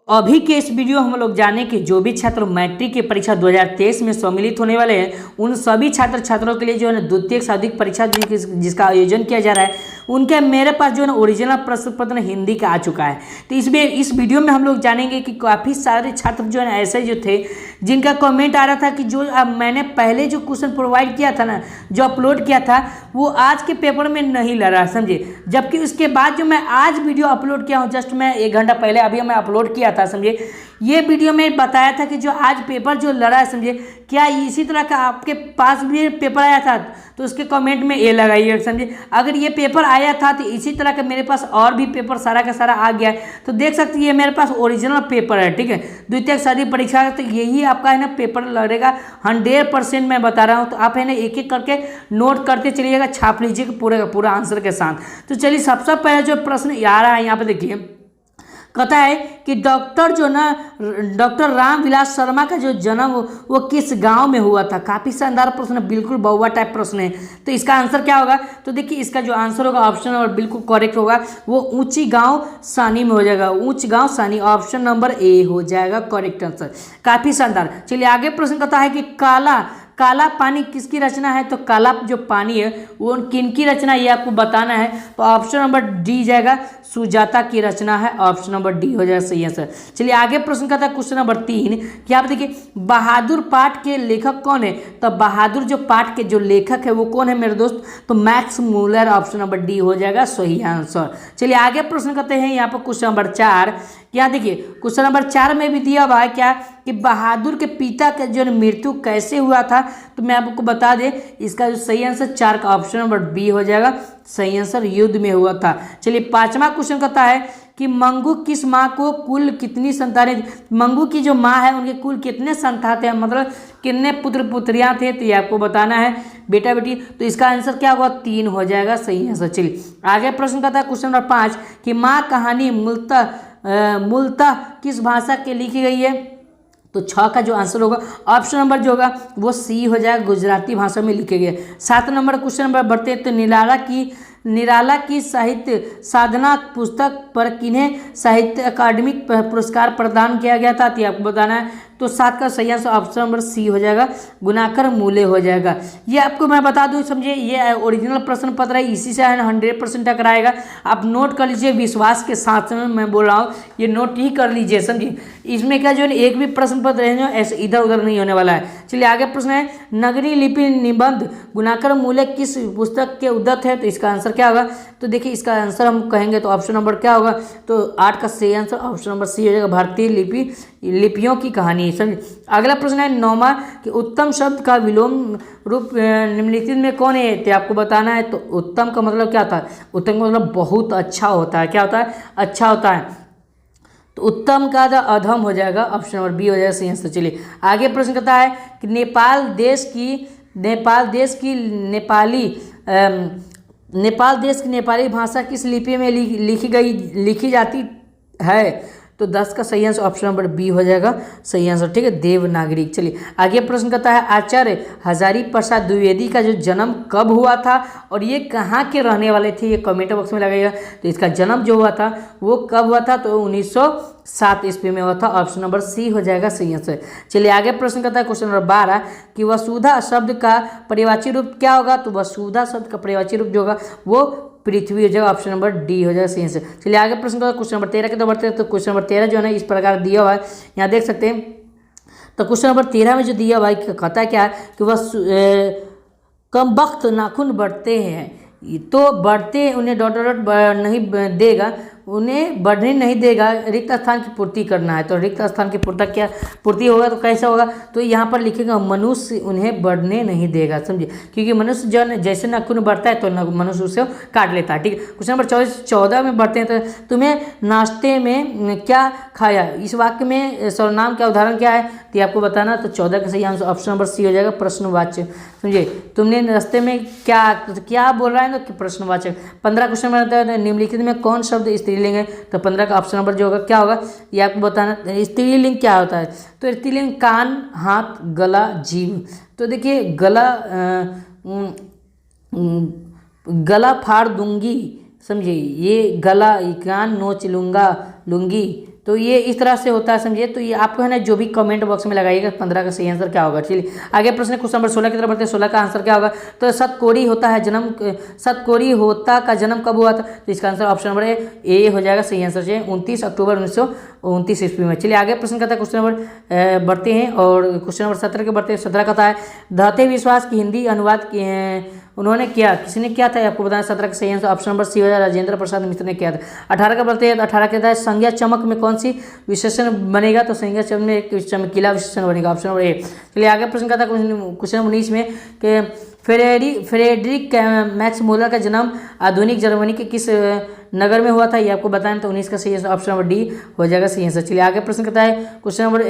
अभी के इस वीडियो हम लोग जाने कि जो भी छात्र मैट्रिक की परीक्षा 2023 में सम्मिलित होने वाले हैं उन सभी छात्र छात्रों के लिए जो है ना द्वितीयक शारीरिक परीक्षा जिसका आयोजन किया जा रहा है उनके मेरे पास जो है ना ओरिजिनल प्रश्न पत्र हिंदी का आ चुका है। तो इस वीडियो में हम लोग जानेंगे कि काफ़ी सारे छात्र जो है ना ऐसे जो थे जिनका कमेंट आ रहा था कि जो मैंने पहले जो क्वेश्चन प्रोवाइड किया था ना, जो अपलोड किया था, वो आज के पेपर में नहीं लग रहा, समझे। जबकि उसके बाद जो मैं आज वीडियो अपलोड किया हूँ, जस्ट मैं 1 घंटा पहले अभी मैं अपलोड किया था, समझे। ये वीडियो में बताया था कि जो आज पेपर जो लड़ा है, समझे, क्या इसी तरह का आपके पास भी पेपर आया था तो उसके कमेंट में ए लगाइए, समझे। अगर ये पेपर आया था तो इसी तरह का मेरे पास और भी पेपर सारा का सारा आ गया है, तो देख सकते हैं ये मेरे पास ओरिजिनल पेपर है, ठीक है। द्वितीयक शारीरिक परीक्षा तो यही आपका है ना पेपर लगेगा 100% मैं बता रहा हूँ। तो आप है ना एक एक करके नोट करते चलिएगा, छाप लीजिएगा पूरे का पूरा आंसर के साथ। तो चलिए सबसे पहले जो प्रश्न आ रहा है यहाँ पे देखिए, कहता है कि डॉक्टर रामविलास शर्मा का जो जन्म वो किस गांव में हुआ था। काफ़ी शानदार प्रश्न है, बिल्कुल बहुआ टाइप प्रश्न है। तो इसका आंसर क्या होगा, तो देखिए इसका जो आंसर होगा ऑप्शन नंबर बिल्कुल करेक्ट होगा, वो ऊंची गांव सानी में हो जाएगा। ऊंच गांव सानी, ऑप्शन नंबर ए हो जाएगा करेक्ट आंसर। काफ़ी शानदार। चलिए आगे प्रश्न कहता है कि काला पानी किसकी रचना है। तो काला जो पानी है वो किनकी रचना है ये आपको बताना है। तो ऑप्शन नंबर डी जाएगा, सुजाता की रचना है। ऑप्शन नंबर डी हो जाएगा सही आंसर। चलिए आगे प्रश्न करता है क्वेश्चन नंबर 3 कि आप देखिए बहादुर पाठ के लेखक कौन है। तो बहादुर जो पाठ के जो लेखक है वो कौन है मेरे दोस्त, तो Max Muller. Option number D हो जाएगा सही आंसर। चलिए आगे प्रश्न करते हैं यहाँ पर क्वेश्चन नंबर 4। क्या देखिए क्वेश्चन नंबर 4 में भी दिया हुआ है क्या कि बहादुर के पिता का जो मृत्यु कैसे हुआ था। तो मैं आपको बता दें इसका जो सही आंसर 4 का ऑप्शन नंबर बी हो जाएगा सही आंसर, युद्ध में हुआ था। चलिए 5वां क्वेश्चन कहता है कि मंगू किस माँ को कुल कितनी संतानें। मंगू की जो माँ है उनके कुल कितने संतान थे, मतलब कितने पुत्र पुत्रियाँ थे, तो ये आपको बताना है बेटा बेटी। तो इसका आंसर क्या होगा, 3 हो जाएगा सही आंसर। चलिए आगे प्रश्न कहता है क्वेश्चन नंबर 5 कि माँ कहानी मूलतः किस भाषा के लिखी गई है। तो 6 का जो आंसर होगा ऑप्शन नंबर जो होगा वो सी हो जाएगा, गुजराती भाषा में लिखे गए। 7 नंबर क्वेश्चन नंबर बढ़ते हैं। तो निराला की साहित्य साधना पुस्तक पर किन्हें साहित्य अकादमी पुरस्कार प्रदान किया गया था, तो आपको बताना है। तो 7 का सही आंसर ऑप्शन नंबर सी हो जाएगा, गुणाकर मूल्य हो जाएगा। ये आपको मैं बता दूं, समझिए ये ओरिजिनल प्रश्न पत्र है, इसी से 100% टकराएगा। आप नोट कर लीजिए, विश्वास के साथ में मैं बोल रहा हूँ, ये नोट ही कर लीजिए, समझिए। इसमें क्या जो है एक भी प्रश्न पत्र है जो ऐसे इधर उधर नहीं होने वाला है। चलिए आगे प्रश्न है, नगरी लिपि निबंध गुणाकर मूल्य किस पुस्तक के उद्धत है। तो इसका आंसर क्या होगा, तो देखिए इसका आंसर हम कहेंगे तो ऑप्शन नंबर क्या होगा, तो 8 का सही आंसर ऑप्शन नंबर सी हो जाएगा, भारतीय लिपियों की कहानी। समझिए अगला प्रश्न है 9वां कि उत्तम शब्द का विलोम रूप निम्नलिखित में कौन है, तो आपको बताना है। तो उत्तम का मतलब क्या होता है, उत्तम का मतलब बहुत अच्छा होता है। क्या होता है, अच्छा होता है। तो उत्तम का अधम हो जाएगा, ऑप्शन नंबर बी हो जाएगा सही आंसर। चलिए आगे प्रश्न कहता है कि नेपाल देश की नेपाली भाषा किस लिपि में लिखी जाती है। तो 10 का सही आंसर ऑप्शन नंबर बी हो जाएगा सही आंसर, ठीक है, देवनागरी। चलिए आगे प्रश्न करता है आचार्य हजारी प्रसाद द्विवेदी का जो जन्म कब हुआ था और ये कहाँ के रहने वाले थे, ये कमेंट बॉक्स में लगाइएगा। तो इसका जन्म जो हुआ था वो कब हुआ था, तो 1907 ईस्वी में हुआ था। ऑप्शन नंबर सी हो जाएगा सही आंसर। चलिए आगे प्रश्न करता है क्वेश्चन नंबर 12 कि वसुधा शब्द का पर्यायवाची रूप क्या होगा। तो वसुधा शब्द का पर्यायवाची रूप जो होगा वो पृथ्वी हो जाएगा, ऑप्शन नंबर डी हो जाएगा सही आंसर। चलिए आगे प्रश्न का क्वेश्चन नंबर 13 के तो बढ़ते हैं। तो क्वेश्चन नंबर 13 जो है ना इस प्रकार दिया हुआ है, यहाँ देख सकते हैं। तो क्वेश्चन नंबर 13 में जो दिया हुआ है कहता है क्या है कि वह कम वक्त नाखून बढ़ते हैं, तो बढ़ते उन्हें डॉट नहीं देगा, उन्हें बढ़ने नहीं देगा, रिक्त स्थान की पूर्ति करना है। तो रिक्त स्थान की पूर्ति होगा तो कैसा होगा, तो यहाँ पर लिखेगा मनुष्य उन्हें बढ़ने नहीं देगा, समझिए, क्योंकि मनुष्य जो जैसे नाखून बढ़ता है तो मनुष्य उसे काट लेता है, ठीक है। क्वेश्चन नंबर 14 में बढ़ते हैं। तो तुम्हें नाश्ते में क्या खाया, इस वाक्य में सर्वनाम का उदाहरण क्या है, तो आपको बताना। तो 14 का सही आंसर ऑप्शन नंबर सी हो जाएगा, प्रश्नवाचक। समझिए तुमने रास्ते में क्या बोल रहा है ना कि प्रश्नवाचक। 15 क्वेश्चन में रहता है निम्नलिखित में कौन शब्द स्त्रीलिंग है। तो 15 का ऑप्शन नंबर जो होगा क्या होगा, ये आपको बताना। स्त्रीलिंग क्या होता है, तो स्त्रीलिंग कान, हाथ, गला, जीभ। तो देखिए गला फाड़ दूंगी, समझिए, ये गला, कान नोच लूंगी। तो ये इस तरह से होता है, समझिए। तो ये आपको है ना जो भी कमेंट बॉक्स में लगाइएगा 15 का सही आंसर क्या होगा। चलिए आगे प्रश्न क्वेश्चन नंबर 16 की तरफ बढ़ते हैं। 16 का आंसर क्या होगा? तो सतकोरी होता का जन्म कब हुआ था? तो इसका आंसर ऑप्शन नंबर ए हो जाएगा सही आंसर से 29 अक्टूबर 1929 ईस्वी में। चलिए आगे प्रश्न करता है क्वेश्चन नंबर बढ़ते हैं और क्वेश्चन नंबर 17 के बढ़ते हैं। 17 का है दहते विश्वास की हिंदी अनुवाद उन्होंने किया, किसने किया था? आपको बताना। 17 का सही आंसर ऑप्शन नंबर सी हो जाएगा राजेंद्र प्रसाद मिश्र ने किया था। 18 का बढ़ते हैं। 18 के तहत संज्ञा चमक में कौन सी विशेषण बनेगा? तो संज्ञा चमक में एक चमकीला विशेषण बनेगा, ऑप्शन नंबर ए। चलिए आगे प्रश्न करता है क्वेश्चन नंबर 19 में कि फ्रेडरिक मैक्स मूलर का जन्म आधुनिक जर्मनी के किस नगर में हुआ था? ये आपको बताना। तो 19 का सही आंसर ऑप्शन नंबर डी हो जाएगा सही आंसर। चलिए आगे प्रश्न करता है क्वेश्चन नंबर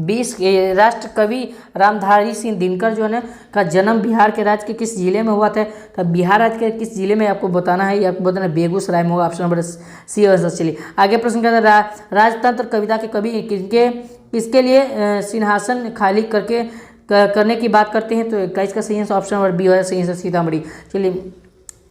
20 राष्ट्र कवि रामधारी सिंह दिनकर जो है ना का जन्म बिहार के राज्य के किस जिले में हुआ था? तो बिहार राज्य के किस जिले में आपको बताना है? ये आपको बताना बेगूसराय में होगा, ऑप्शन नंबर सी आंसर। चलिए आगे प्रश्न करता है राजतंत्र कविता के कवि किसके लिए सिंहासन खाली करने की बात करते हैं? तो 21 का सही आंसर ऑप्शन नंबर बी हो जाएगा सही आंसर सीतामढ़ी। चलिए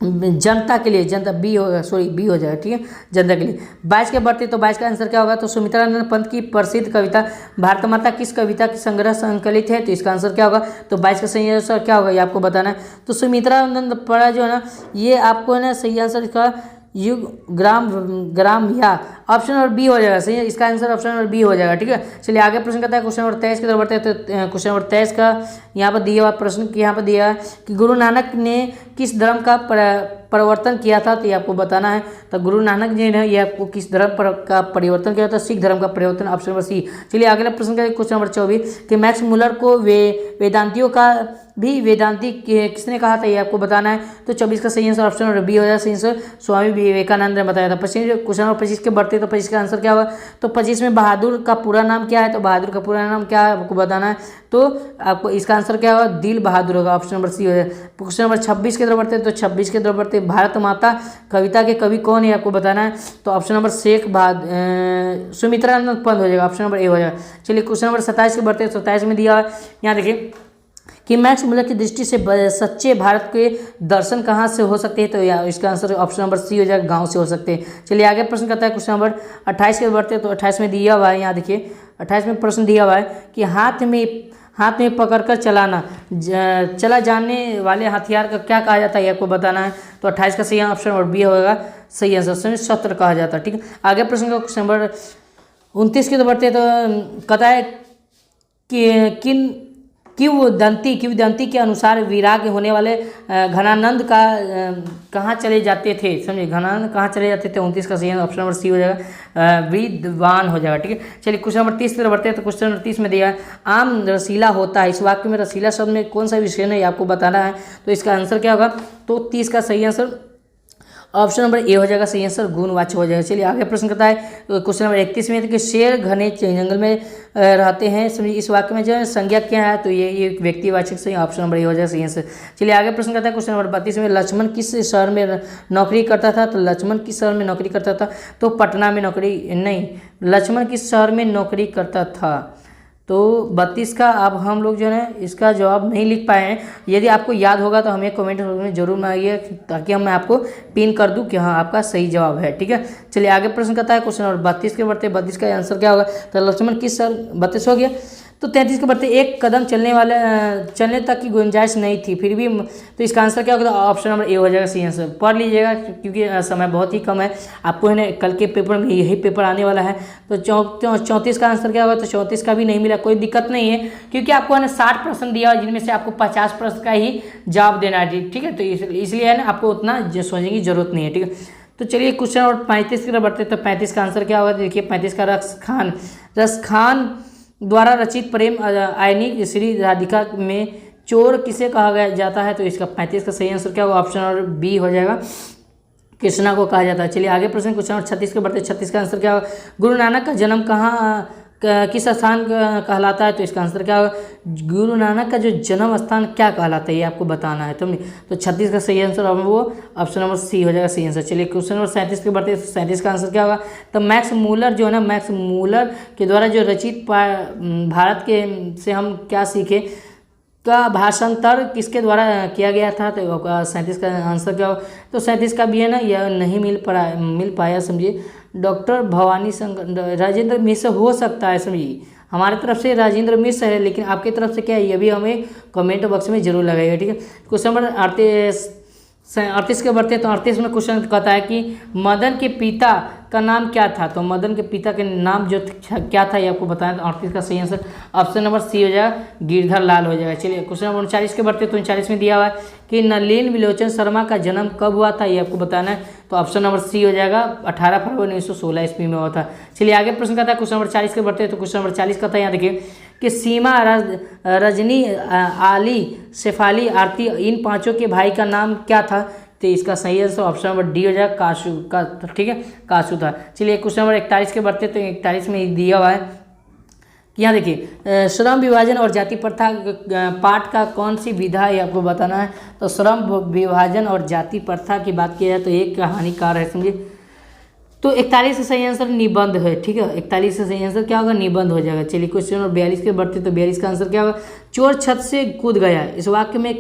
जनता के लिए, जनता बी होगा, सॉरी बी हो जाएगा, ठीक है, जनता के लिए। 22 के बढ़ते तो 22 का आंसर क्या होगा? तो सुमित्रानंद पंत की प्रसिद्ध कविता भारत माता किस कविता की संग्रह संकलित है? तो इसका आंसर क्या होगा? तो 22 का सही आंसर क्या होगा ये आपको बताना है। तो सुमित्रानंद पड़ा जो है ना ये आपको है ना सही आंसर इसका युग ग्राम या ऑप्शन नंबर बी हो जाएगा सही है। इसका आंसर ऑप्शन नंबर बी हो जाएगा, ठीक है। चलिए आगे प्रश्न करता है क्वेश्चन नंबर 23 की तरफ बढ़ते हैं। तो क्वेश्चन नंबर 23 का यहाँ पर दिया हुआ प्रश्न यहाँ पर दिया है कि गुरु नानक ने किस धर्म का परिवर्तन किया था? तो ये आपको बताना है। तो गुरु नानक जी ने ये आपको किस धर्म का परिवर्तन किया था? सिख धर्म का परिवर्तन, ऑप्शन नंबर सी। चलिए अगला प्रश्न करें क्वेश्चन नंबर 24 कि मैक्स मुलर को वेदांतियों का भी वेदांती किसने कहा था? ये आपको बताना है। तो 24 का सही आंसर ऑप्शन नंबर बी हो जाएगा सही आंसर स्वामी विवेकानंद ने बताया था। क्वेश्चन नंबर 25 के बढ़ते तो 25 का आंसर क्या होगा? तो 25 में बहादुर का पूरा नाम क्या है? तो बहादुर का पूरा नाम क्या है आपको बताना है। तो आपको इसका आंसर क्या होगा? दिल बहादुर होगा, ऑप्शन नंबर सी हो जाएगा। क्वेश्चन नंबर 26 की तरफ बढ़ते हैं। तो 26 की तरफ बढ़ते भारत माता कविता के कवि कौन है आपको बताना है। तो ऑप्शन नंबर सुमित्रानंद पंत हो जाएगा, ऑप्शन नंबर ए हो जाएगा। चलिए क्वेश्चन नंबर 27 के बढ़ते हैं। 27 में दिया है यहाँ देखिए कि मैक्स मुलर की दृष्टि से सच्चे भारत के दर्शन कहाँ से हो सकते हैं? तो इसका आंसर ऑप्शन नंबर सी हो जाएगा, गांव से हो सकते हैं। चलिए आगे प्रश्न करता है क्वेश्चन नंबर 28 के बढ़ते हैं। तो 28 में दिया हुआ है यहाँ देखिए 28 में प्रश्न दिया हुआ है कि हाथ में पकड़कर चला जाने वाले हथियार का क्या कहा जाता है? आपको बताना है। तो 28 का सही ऑप्शन नंबर बी होगा सही आंसर शस्त्र कहा जाता है, ठीक है। आगे प्रश्न का क्वेश्चन नंबर 29 के बढ़ते हैं। तो कहता है कि किंवदंती के अनुसार विराग होने वाले घनानंद का कहाँ चले जाते थे? समझिए घनानंद कहाँ चले जाते थे? 29 का सही ऑप्शन नंबर सी हो जाएगा विद्वान हो जाएगा, ठीक है। चलिए क्वेश्चन नंबर 30 की तरफ बढ़ते हैं। तो क्वेश्चन नंबर 30 में दिया है आम रसीला होता है। इस वाक्य में रसीला शब्द में कौन सा विशेषण है आपको बताना है। तो इसका आंसर क्या होगा? तो 30 का सही आंसर ऑप्शन नंबर ए हो जाएगा सही आंसर गुणवाच्य हो जाएगा। चलिए आगे प्रश्न करता है क्वेश्चन नंबर 31 में कि शेर घने जंगल में रहते हैं। समझिए इस वाक्य में जो है संज्ञा क्या है? तो ये व्यक्तिवाचक सही ऑप्शन नंबर ए हो जाएगा सही आंसर। चलिए आगे प्रश्न करता है क्वेश्चन नंबर 32 में लक्ष्मण किस शहर में नौकरी करता था? तो लक्ष्मण किस शहर में नौकरी करता था? तो पटना में नौकरी नहीं, लक्ष्मण किस शहर में नौकरी करता था? तो 32 का अब हम लोग जो है इसका जवाब नहीं लिख पाए हैं। यदि आपको याद होगा तो हमें कमेंट में जरूर बनाइए ताकि मैं आपको पिन कर दूं कि हाँ आपका सही जवाब है, ठीक है। चलिए आगे प्रश्न करता है क्वेश्चन नंबर 32 के बढ़ते 32 का आंसर क्या होगा? तो लक्ष्मण किस साल 32 हो गया। तो 33 के बढ़ते एक कदम चलने तक की गुंजाइश नहीं थी फिर भी। तो इसका आंसर क्या होगा? ऑप्शन नंबर ए हो जाएगा सही आंसर। पढ़ लीजिएगा क्योंकि समय बहुत ही कम है, आपको है ना कल के पेपर में यही पेपर आने वाला है। तो 34 का आंसर क्या होगा? तो 34 का भी नहीं मिला, कोई दिक्कत नहीं है क्योंकि आपको है ना 60 प्रश्न दिया है जिनमें से आपको 50 प्रश्न का ही जवाब देना है, ठीक है। तो इसलिए है ना आपको उतना सोचने की जरूरत नहीं है, ठीक है। तो चलिए क्वेश्चन नंबर 35 की तरफ बढ़ते। तो 35 का आंसर क्या होगा? देखिए 35 का रस खान द्वारा रचित प्रेम आयनी श्री राधिका में चोर किसे कहा जाता है? तो इसका 35 का सही आंसर क्या होगा? ऑप्शन नंबर बी हो जाएगा कृष्णा को कहा जाता है। चलिए आगे प्रश्न क्वेश्चन नंबर 36 के बढ़ते 36 का आंसर क्या होगा? गुरु नानक का जन्म कहाँ किस स्थान कहलाता है? तो इसका आंसर क्या होगा? गुरु नानक का जो जन्म स्थान क्या कहलाता है ये आपको बताना है तुमने। तो 36 का सही आंसर वो ऑप्शन नंबर सी हो जाएगा सही आंसर। चलिए क्वेश्चन नंबर 37 के बढ़ते 37 का आंसर क्या होगा? तो मैक्स मूलर जो है ना मैक्स मूलर के द्वारा जो रचित भारत के से हम क्या सीखे? का भाषांतर किसके द्वारा किया गया था? तो 37 का आंसर क्या हो? तो 37 का भी है ना, यह नहीं मिल पाया समझिए। डॉक्टर भवानी शंकर राजेंद्र मिश्र हो सकता है समझिए। हमारी तरफ से राजेंद्र मिश्र है, लेकिन आपकी तरफ से क्या है ये भी हमें कमेंट बॉक्स में जरूर लगाइएगा, ठीक है। क्वेश्चन नंबर 38 के बढ़ते तो 38 में क्वेश्चन कहता है कि मदन के पिता का नाम क्या था? तो मदन के पिता के नाम जो क्या था ये आपको बताएं। तो 38 का सही आंसर ऑप्शन नंबर सी हो जाएगा, गिरधर लाल हो जाएगा। चलिए क्वेश्चन नंबर 39 के बढ़ते तो 39 में दिया हुआ है कि नलिन विलोचन शर्मा का जन्म कब हुआ था? ये आपको बताना है। तो ऑप्शन नंबर सी हो जाएगा, 18 फरवरी 1916 ईस्वी में हुआ था। चलिए आगे प्रश्न कहता है क्वेश्चन नंबर 40 के बढ़ते तो क्वेश्चन नंबर 40 का था, यहाँ देखिए कि सीमा, रजनी, आली, शेफाली, आरती, इन पांचों के भाई का नाम क्या था? तो इसका सही आंसर ऑप्शन नंबर डी हो जाएगा, काशू का, ठीक है, काशू था। चलिए क्वेश्चन नंबर 41 के बढ़ते तो 41 में दिया हुआ है कि यहाँ देखिए श्रम विभाजन और जाति प्रथा पाठ का कौन सी विधा है आपको बताना है। तो श्रम विभाजन और जाति प्रथा की बात की जाए तो एक कहानीकार है समझिए। तो 41 से सही आंसर निबंध है, ठीक है। 41 से सही आंसर क्या होगा? निबंध हो जाएगा। चलिए क्वेश्चन नंबर 42 के बढ़ते तो 42 का आंसर क्या होगा? चोर छत से कूद गया, इस वाक्य में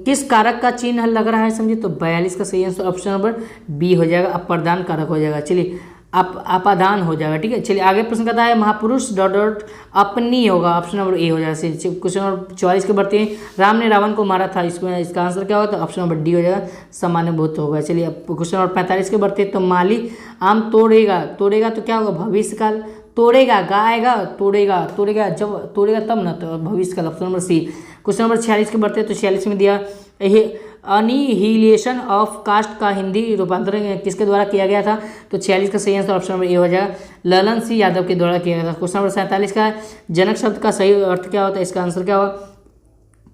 किस कारक का चिन्ह लग रहा है समझिए। तो 42 का सही आंसर ऑप्शन नंबर बी हो जाएगा, अप्रदान कारक हो जाएगा। चलिए अपादान हो जाएगा, ठीक है। चलिए आगे प्रश्न कहता है महापुरुष डॉट डॉट अपनी होगा, ऑप्शन नंबर ए हो जाएगा। क्वेश्चन नंबर 44 के बढ़ते हैं, राम ने रावण को मारा था, इसमें इसका आंसर क्या होगा? तो ऑप्शन नंबर डी हो जाएगा, सामान्य भूत होगा। चलिए अब क्वेश्चन नंबर 45 के बढ़ते हैं तो माली आम तोड़ेगा, तोड़ेगा तो क्या होगा? भविष्य काल। तोड़ेगा गाएगा, तोड़ेगा जब तोड़ेगा तब ना, तो भविष्य काल, option number C. Question number 46 के बढ़ते हैं तो 46 में दिया अनिहिलेशन ऑफ कास्ट का हिंदी रूपांतरण किसके द्वारा किया गया था? तो 46 का सही आंसर ऑप्शन नंबर ए हो जाएगा, ललन सिंह यादव के द्वारा किया गया था। क्वेश्चन नंबर 47 का जनक शब्द का सही अर्थ क्या होता है? इसका आंसर क्या होगा?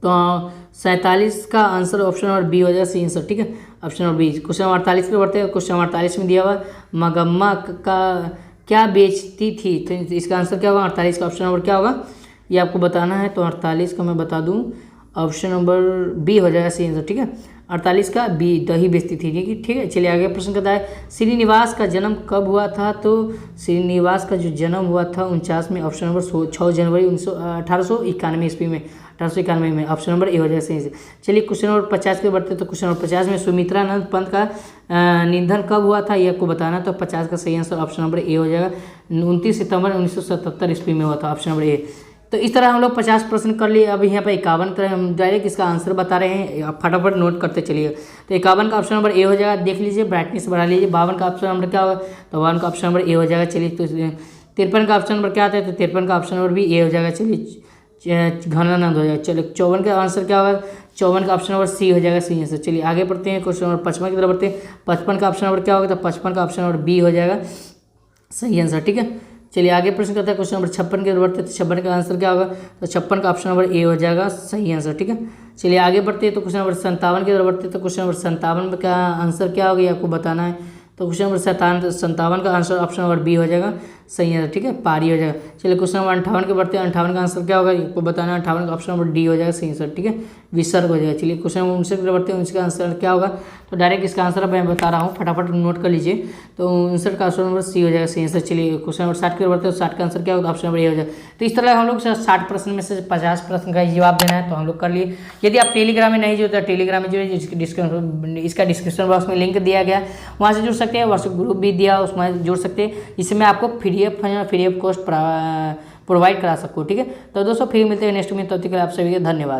तो 47 का आंसर ऑप्शन नंबर बी हो जाएगा, सी आंसर, ठीक है, option number B. Question number 48 के बढ़ते हैं। क्वेश्चन नंबर 48 में दिया हुआ मगम्मा का क्या बेचती थी? तो इसका आंसर क्या होगा? 48 का ऑप्शन नंबर क्या होगा ये आपको बताना है। तो 48 का मैं बता दूं, ऑप्शन नंबर बी हो जाएगा, सी आंसर, ठीक है। 48 का बी, दही बेचती थी, ठीक है। चलिए आगे प्रश्न कहता है श्रीनिवास का जन्म कब हुआ था? तो श्रीनिवास का जो जन्म हुआ था 49 में, ऑप्शन नंबर 6 जनवरी 1891 ईस्वी में, 1891 में, ऑप्शन नंबर ए हो जाएगा, सही से। चलिए क्वेश्चन नंबर 50 के बढ़ते तो क्वेश्चन नंबर 50 में सुमित्रानंद पंत का निधन कब हुआ था ये आपको बताना। तो 50 का सही आंसर ऑप्शन नंबर ए हो जाएगा, 29 सितंबर 1977 ईस्वी में हुआ था, ऑप्शन नंबर ए। तो इस तरह हम लोग 50 प्रश्न कर लिए। अब यहाँ पर 51 तरह हम डायरेक्ट इसका आंसर बता रहे हैं, आप फटाफट नोट करते चलिए। तो 51 का ऑप्शन नंबर ए हो जाएगा, देख लीजिए, ब्राइटनेस बढ़ा लीजिए। 52 का ऑप्शन नंबर क्या होगा? तो 52 का ऑप्शन नंबर ए हो जाएगा। चलिए तो 53 का ऑप्शन नंबर क्या आता है? तो 53 का ऑप्शन नंबर भी ए हो जाएगा। चलिए घनानंद हो जाएगा। चलिए 54 का आंसर क्या होगा? 54 का ऑप्शन नंबर सी हो जाएगा, सही आंसर। चलिए आगे बढ़ते हैं, क्वेश्चन नंबर 55 की तरफ बढ़ते हैं। 55 का ऑप्शन नंबर क्या होगा? तो 55 का ऑप्शन नंबर बी हो जाएगा, सही आंसर, ठीक है। चलिए आगे प्रश्न करते हैं, क्वेश्चन नंबर 56 की ओर बढ़ते हैं। तो 56 का आंसर क्या होगा? तो 56 का ऑप्शन नंबर ए हो जाएगा, सही आंसर, ठीक है। चलिए आगे बढ़ते हैं तो क्वेश्चन नंबर 57 की ओर बढ़ते हैं। तो क्वेश्चन नंबर 57 का आंसर क्या होगा ये आपको बताना है। तो क्वेश्चन नंबर 57 का आंसर ऑप्शन नंबर बी हो जाएगा, सही आंसर, ठीक है, पारी हो जाएगा। चलिए क्वेश्चन नंबर 58 के बढ़ते हैं। 58 का आंसर क्या होगा आपको बताना है। 58 का ऑप्शन नंबर डी हो जाएगा, सही आंसर, ठीक है, विसर्ग हो जाएगा। चलिए क्वेश्चन नंबर 59 के बढ़ते हैं। उसका आंसर क्या होगा? तो डायरेक्ट इसका आंसर मैं बता रहा हूँ, फटाफट नोट कर लीजिए। तो 59 का ऑप्शन नंबर सी हो जाएगा, सही आंसर। चलिए क्वेश्चन नंबर 60 के बढ़ते हैं। 60 का आंसर क्या होगा? ऑप्शन नंबर ए हो जाएगा। तो इस तरह हम लोग 60 प्रश्न में से 50 प्रश्न का जवाब देना है, तो हम लोग कर लिए। यदि आप टेलीग्राम में नहीं जुड़ते तो टेलीग्राम में जुड़े, इसका डिस्क्रिप्शन बॉक्स में लिंक दिया गया, वहाँ से जुड़ सकते हैं। व्हाट्सएप ग्रुप भी दिया, उसमें जुड़ सकते हैं, जिससे मैं आपको फ्री ऑफ कॉस्ट प्रोवाइड करा सकूँ, ठीक है। तो दोस्तों फिर मिलते हैं नेक्स्ट में, तब तक के लिए आप सभी का धन्यवाद।